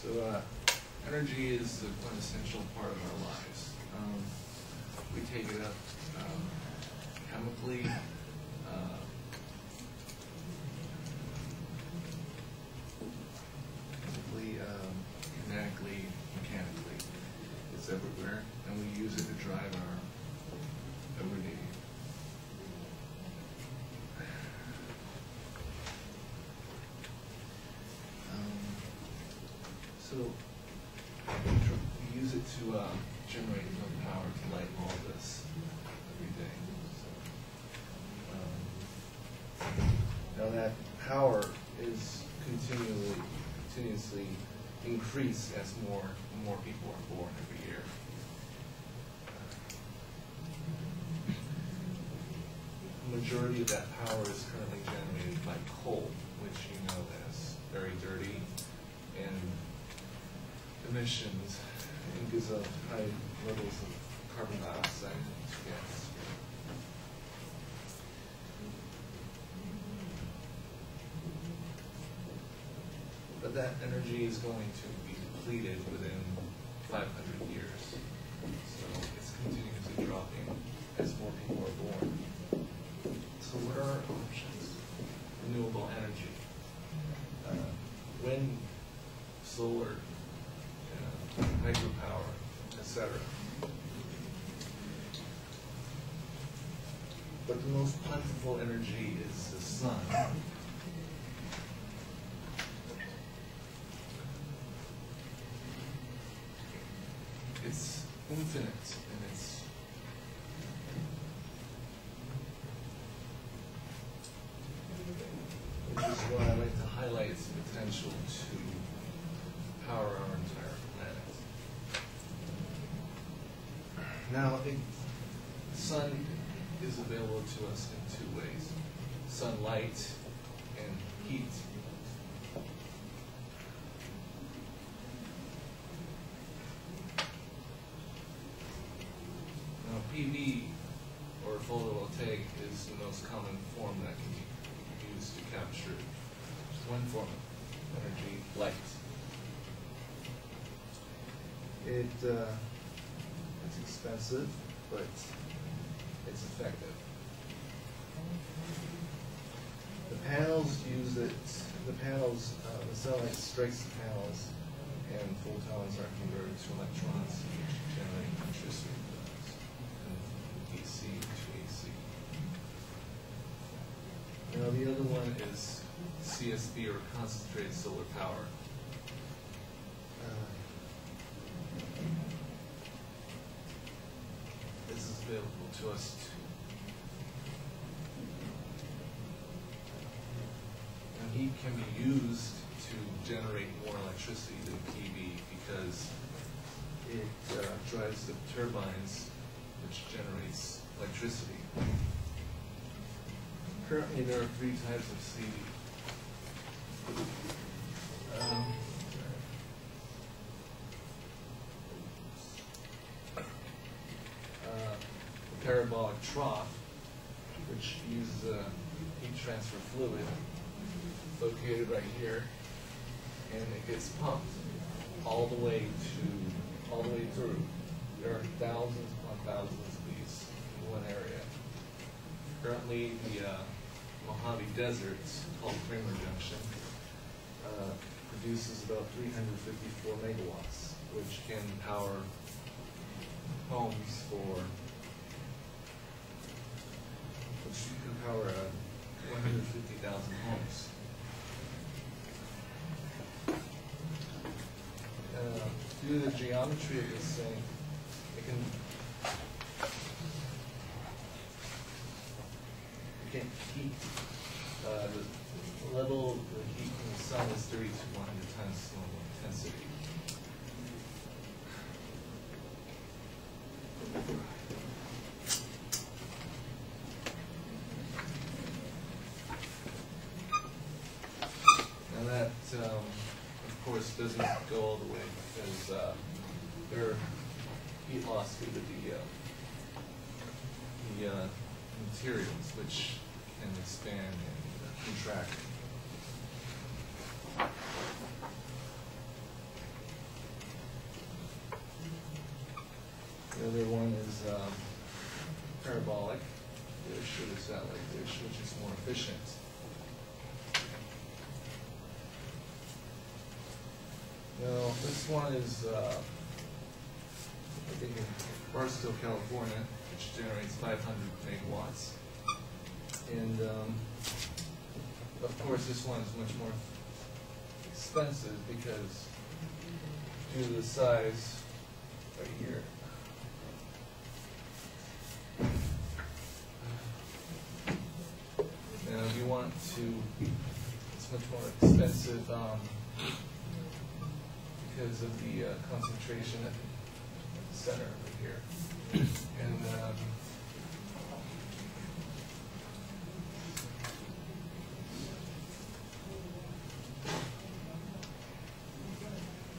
So energy is an essential part of our lives. We take it up chemically, kinetically, mechanically. It's everywhere, and we use it to drive our everyday. So we use it to generate enough power to light all of this every day. So, now that power is continuously increased as more people are born every year. The majority of that power is currently generated by coal, which you know is very dirty and emissions and gives off high levels of carbon dioxide gas. But that energy is going to be depleted within 500 years. So it's continuously dropping as more people are born. So what are our options? Renewable energy. Wind, solar, hydropower, etc. But the most plentiful energy is the sun. It's infinite in its which is why I like to highlight its potential to power our entire planet. Now, the sun is available to us in two ways: sunlight and heat. Now, PV, or photovoltaic, is the most common form that can be used to capture one form of energy, light. It's expensive, but it's effective. The panels use it. The sunlight strikes the panels, and photons are converted to electrons, generating electricity. DC to AC. Now the other one is CSP, or concentrated solar power. This is available to us too. And heat can be used to generate more electricity than PV because it drives the turbines, which generates electricity. Currently, there are 3 types of CV. The parabolic trough, which uses a heat transfer fluid located right here, and it gets pumped all the way through. There are thousands upon thousands of these in one area. Currently, the Mojave Desert, called Kramer Junction, produces about 354 megawatts, which can power homes which can power 150,000 homes. Due to the geometry of this thing, it can heat. The level of the heat from the sun is 30 to 100 times normal intensity. Now that, of course, doesn't go all the way because there are heat loss due to the materials, which can expand and contract. which is more efficient. Now, this one is, I think in Barstow, California, which generates 500 megawatts. And, of course, this one is much more expensive because due to the size right here. Now, if you want to, it's much more expensive because of the concentration at the center over here. And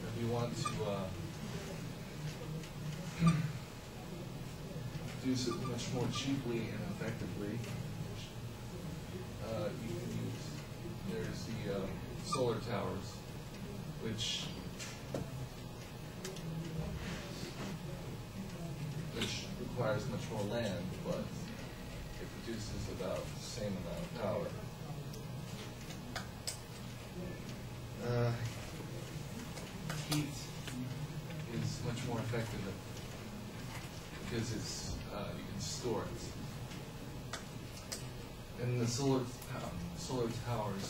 if you want to do so much more cheaply and effectively, you can use, there's the solar towers, which requires much more land, but it produces about the same amount of power. Heat is much more effective because it's you can store it. And the solar towers,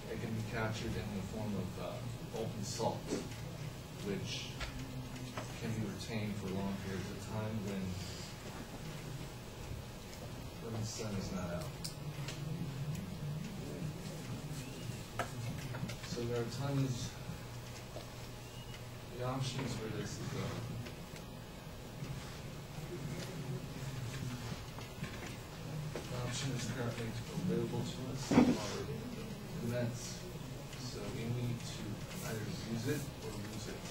they can be captured in the form of molten salt, which can be retained for long periods of time when the sun is not out. So there are tons. The options for this is the option is currently available to us are immense. So we need to either use it or lose it.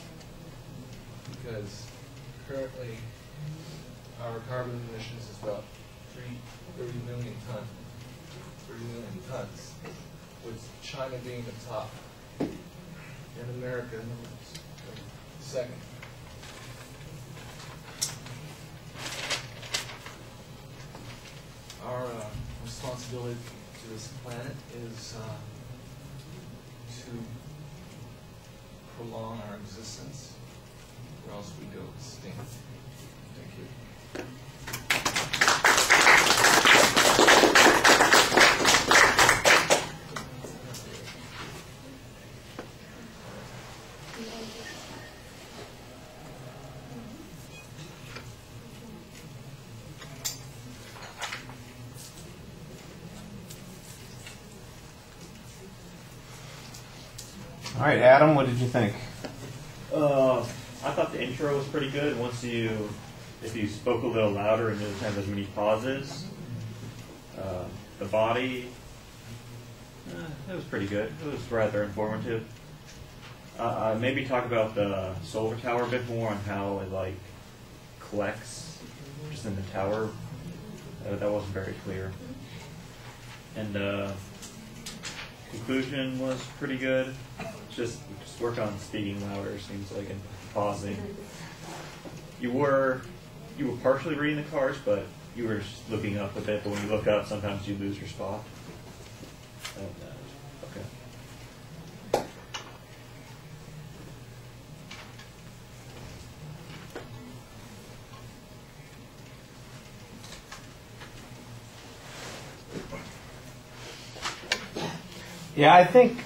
Because currently our carbon emissions is about 30 million tons, with China being the top, and America second. Our responsibility to this planet is to prolong our existence, or else we go extinct. Thank you. All right, Adam, what did you think? I thought the intro was pretty good. If you spoke a little louder and didn't have as many pauses, the body, it was pretty good. It was rather informative. Maybe talk about the solar tower a bit more and how it collects just in the tower. That wasn't very clear. And conclusion was pretty good. Just work on speaking louder, seems like, and pausing. You were partially reading the cards, but you were just looking up a bit. But when you look up, sometimes you lose your spot. Okay. Yeah, I think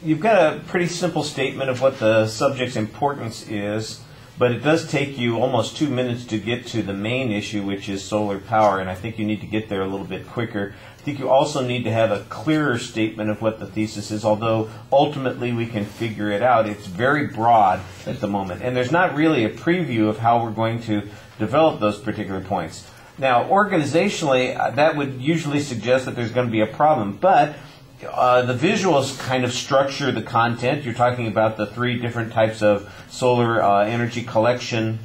you've got a pretty simple statement of what the subject's importance is, but it does take you almost 2 minutes to get to the main issue, which is solar power, and I think you need to get there a little bit quicker. I think you also need to have a clearer statement of what the thesis is, although ultimately we can figure it out. It's very broad at the moment, and there's not really a preview of how we're going to develop those particular points. Now, organizationally, that would usually suggest that there's going to be a problem, but the visuals kind of structure the content. You're talking about the 3 different types of solar energy collection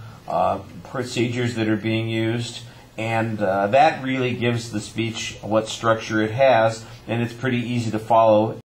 procedures that are being used, and that really gives the speech what structure it has, and it's pretty easy to follow